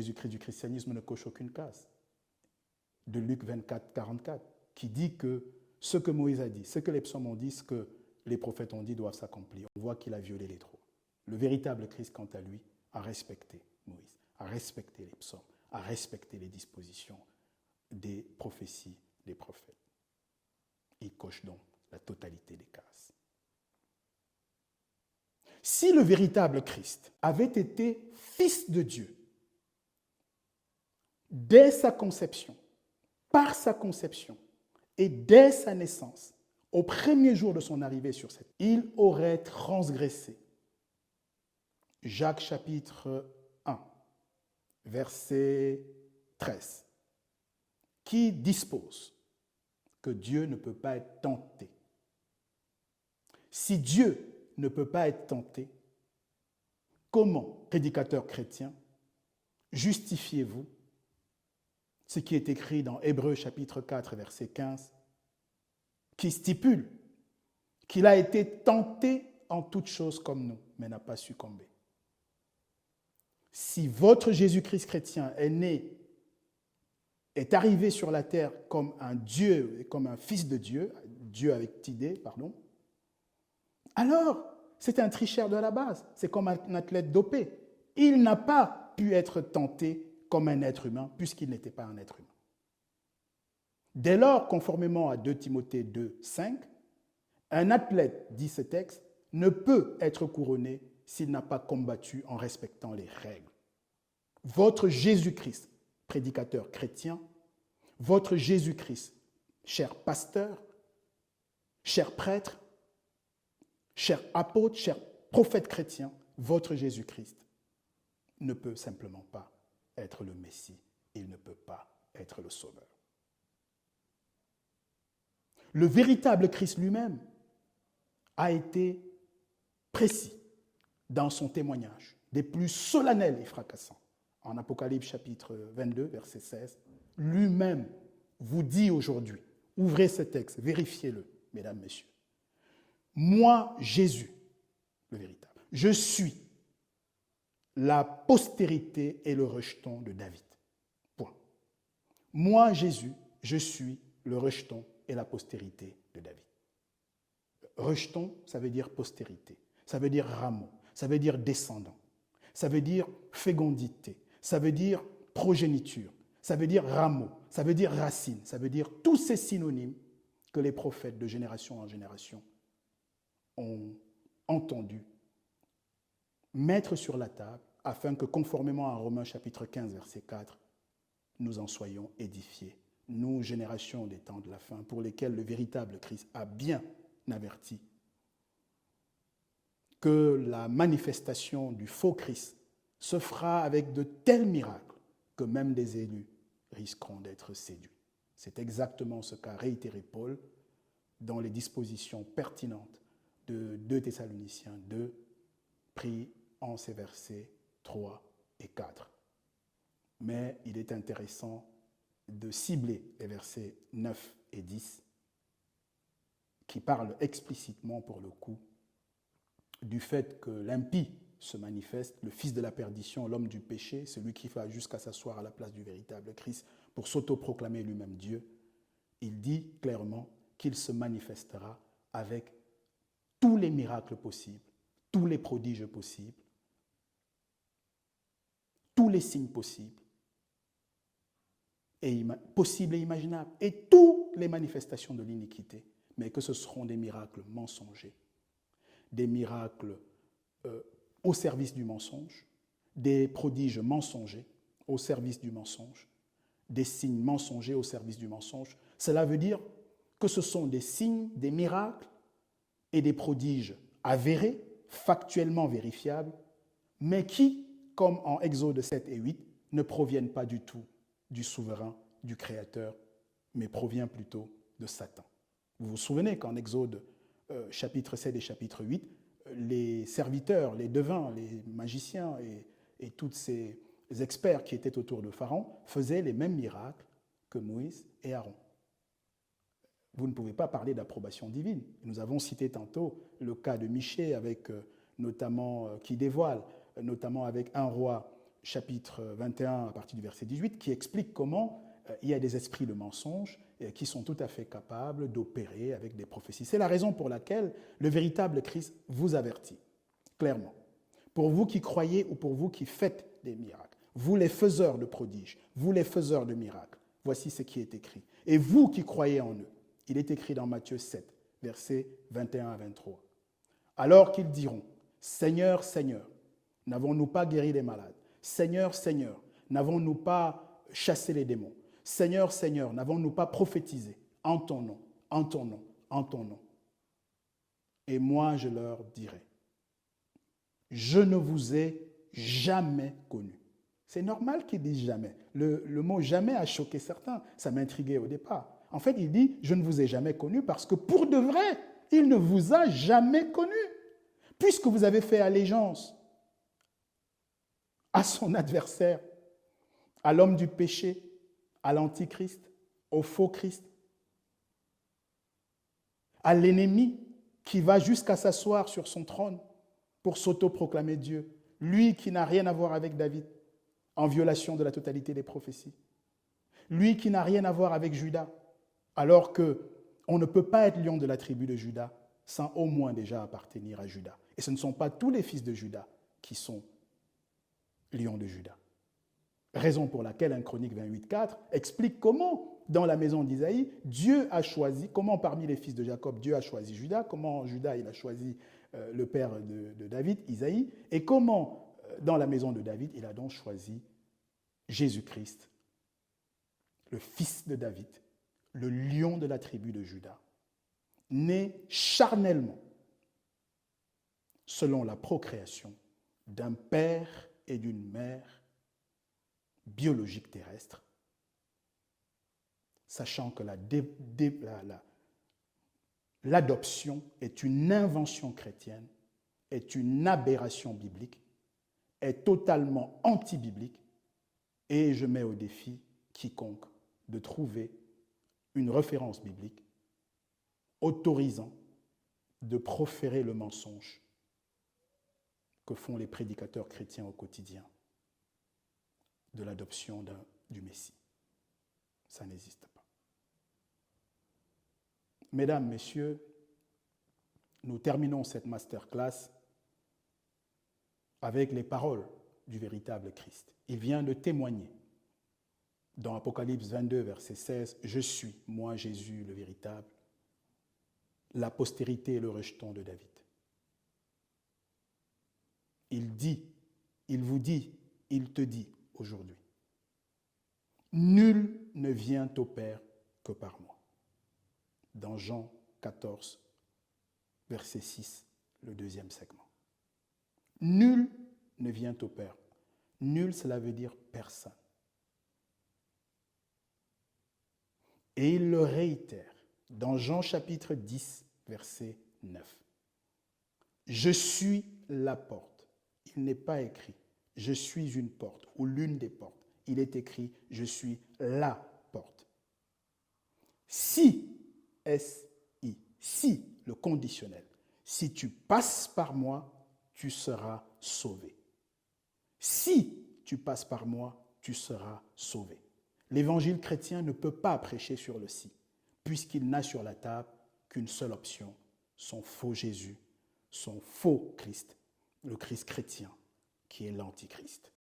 Jésus-Christ du christianisme ne coche aucune case. De Luc 24, 44, qui dit que ce que Moïse a dit, ce que les psaumes ont dit, ce que les prophètes ont dit doivent s'accomplir. On voit qu'il a violé les trois. Le véritable Christ, quant à lui, a respecté Moïse, a respecté les psaumes, a respecté les dispositions des prophéties des prophètes. Il coche donc la totalité des cases. Si le véritable Christ avait été fils de Dieu, dès sa conception, par sa conception et dès sa naissance, au premier jour de son arrivée sur cette terre, il aurait transgressé. Jacques chapitre 1, verset 13, qui dispose que Dieu ne peut pas être tenté. Si Dieu ne peut pas être tenté, comment, prédicateur chrétien, justifiez-vous ce qui est écrit dans Hébreux chapitre 4, verset 15, qui stipule qu'il a été tenté en toutes choses comme nous, mais n'a pas succombé. Si votre Jésus-Christ chrétien est né, est arrivé sur la terre comme un Dieu, comme un fils de Dieu, Dieu avec tidé, pardon, alors c'est un tricheur de la base, c'est comme un athlète dopé. Il n'a pas pu être tenté comme un être humain, puisqu'il n'était pas un être humain. Dès lors, conformément à 2 Timothée 2, 5, un athlète, dit ce texte, ne peut être couronné s'il n'a pas combattu en respectant les règles. Votre Jésus-Christ, prédicateur chrétien, votre Jésus-Christ, cher pasteur, cher prêtre, cher apôtre, cher prophète chrétien, votre Jésus-Christ ne peut simplement pas être le Messie, il ne peut pas être le Sauveur. Le véritable Christ lui-même a été précis dans son témoignage, des plus solennels et fracassants. En Apocalypse chapitre 22, verset 16, lui-même vous dit aujourd'hui, ouvrez ce texte, vérifiez-le, mesdames, messieurs. Moi, Jésus, le véritable, je suis la postérité et le rejeton de David. Point. Moi, Jésus, je suis le rejeton et la postérité de David. Rejeton, ça veut dire postérité, ça veut dire rameau, ça veut dire descendant, ça veut dire fécondité, ça veut dire progéniture, ça veut dire rameau, ça veut dire racine, ça veut dire tous ces synonymes que les prophètes de génération en génération ont entendu mettre sur la table afin que, conformément à Romains chapitre 15, verset 4, nous en soyons édifiés. Nous, générations des temps de la fin, pour lesquelles le véritable Christ a bien averti que la manifestation du faux Christ se fera avec de tels miracles que même des élus risqueront d'être séduits. C'est exactement ce qu'a réitéré Paul dans les dispositions pertinentes de 2 Thessaloniciens 2, pris en ces versets 3 et 4. Mais il est intéressant de cibler les versets 9 et 10 qui parlent explicitement, pour le coup, du fait que l'impie se manifeste, le fils de la perdition, l'homme du péché, celui qui va jusqu'à s'asseoir à la place du véritable Christ pour s'autoproclamer lui-même Dieu. Il dit clairement qu'il se manifestera avec tous les miracles possibles, tous les prodiges possibles, tous les signes possibles, possibles et imaginables, et toutes les manifestations de l'iniquité, mais que ce seront des miracles mensongers, des miracles au service du mensonge, des prodiges mensongers au service du mensonge, des signes mensongers au service du mensonge. Cela veut dire que ce sont des signes, des miracles et des prodiges avérés, factuellement vérifiables, mais qui, comme en Exode 7 et 8, ne proviennent pas du tout du souverain, du Créateur, mais proviennent plutôt de Satan. Vous vous souvenez qu'en Exode chapitre 7 et chapitre 8, les serviteurs, les devins, les magiciens et tous ces experts qui étaient autour de Pharaon faisaient les mêmes miracles que Moïse et Aaron. Vous ne pouvez pas parler d'approbation divine. Nous avons cité tantôt le cas de Michée, avec notamment qui dévoile, notamment avec 1 Roi chapitre 21 à partir du verset 18, qui explique comment il y a des esprits de mensonge qui sont tout à fait capables d'opérer avec des prophéties. C'est la raison pour laquelle le véritable Christ vous avertit, clairement. Pour vous qui croyez ou pour vous qui faites des miracles, vous les faiseurs de prodiges, vous les faiseurs de miracles, voici ce qui est écrit. Et vous qui croyez en eux, il est écrit dans Matthieu 7, versets 21 à 23. Alors qu'ils diront, Seigneur, Seigneur, n'avons-nous pas guéri les malades? Seigneur, Seigneur, n'avons-nous pas chassé les démons? Seigneur, Seigneur, n'avons-nous pas prophétisé en ton nom, en ton nom, en ton nom? Et moi, je leur dirai, je ne vous ai jamais connu. C'est normal qu'il dise jamais. Le mot jamais a choqué certains. Ça m'intriguait au départ. En fait, il dit, je ne vous ai jamais connu parce que pour de vrai, il ne vous a jamais connu. Puisque vous avez fait allégeance à son adversaire, à l'homme du péché, à l'antichrist, au faux Christ, à l'ennemi qui va jusqu'à s'asseoir sur son trône pour s'autoproclamer Dieu, lui qui n'a rien à voir avec David, en violation de la totalité des prophéties, lui qui n'a rien à voir avec Judas, alors qu'on ne peut pas être lion de la tribu de Judas sans au moins déjà appartenir à Judas. Et ce ne sont pas tous les fils de Judas qui sont lions de Judas. Raison pour laquelle 1 Chronique 28.4 explique comment, dans la maison d'Isaïe, Dieu a choisi, comment parmi les fils de Jacob, Dieu a choisi Judas, comment Judas il a choisi le père de David, Isaïe, et comment, dans la maison de David, il a donc choisi Jésus-Christ, le fils de David, le lion de la tribu de Juda, né charnellement, selon la procréation d'un père et d'une mère biologique terrestre, sachant que l'adoption est une invention chrétienne, est une aberration biblique, est totalement anti-biblique, et je mets au défi quiconque de trouver une référence biblique autorisant de proférer le mensonge que font les prédicateurs chrétiens au quotidien de l'adoption du Messie. Ça n'existe pas. Mesdames, Messieurs, nous terminons cette masterclass avec les paroles du véritable Christ. Il vient de témoigner dans Apocalypse 22, verset 16, « Je suis, moi Jésus, le véritable, la postérité et le rejeton de David. » Il dit, il vous dit, il te dit aujourd'hui, « Nul ne vient au Père que par moi. » Dans Jean 14, verset 6, le deuxième segment. Nul ne vient au Père. Nul, cela veut dire personne. Et il le réitère dans Jean chapitre 10, verset 9. Je suis la porte. Il n'est pas écrit « je suis une porte » ou l'une des portes. Il est écrit « je suis la porte ». Si, S-I, si, le conditionnel, si tu passes par moi, tu seras sauvé. Si tu passes par moi, tu seras sauvé. L'évangile chrétien ne peut pas prêcher sur le si, puisqu'il n'a sur la table qu'une seule option, son faux Jésus, son faux Christ, le Christ chrétien, qui est l'antichrist.